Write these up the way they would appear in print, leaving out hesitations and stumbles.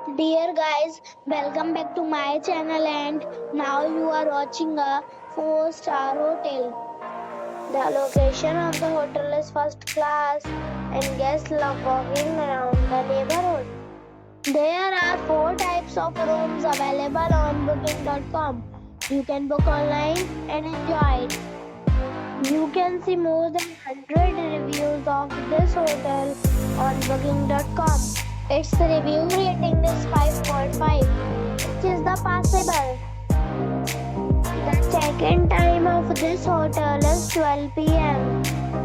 Dear guys, welcome back to my channel and now you are watching a 4-star hotel. The location of the hotel is first class and guests love walking around the neighborhood. There are 4 types of rooms available on booking.com. You can book online and enjoy it. You can see more than 100 reviews of this hotel on booking.com. Its review rating is 5.5, which is the passable. The check-in time of this hotel is 12 p.m.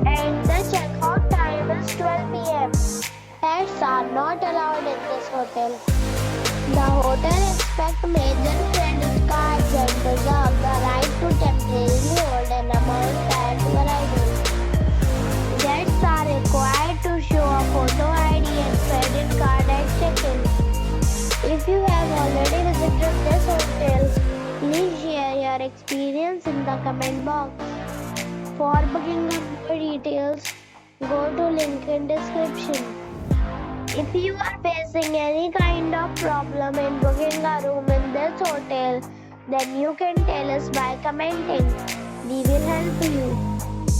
and the check-out time is 12 p.m. Pets are not allowed in this hotel. The hotel expects major credit cards and reserves the right to temporarily hold an amount prior to arrival. Guests are required to show a photo ID and credit card at check-in. If you have already visited this hotel, please share your experience in the comment box. For booking or more details, go to link in description. If you are facing any kind of problem in booking a room in this hotel, then you can tell us by commenting. We will help you.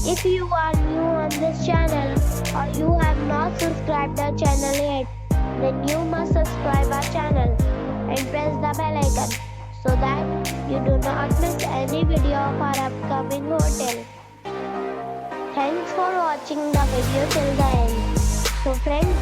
If you are new on this channel or you have not subscribed our channel yet, then you must subscribe our channel and press the bell icon so that you do not miss any video of our upcoming hotel. Thanks for watching the video till the end. So friends,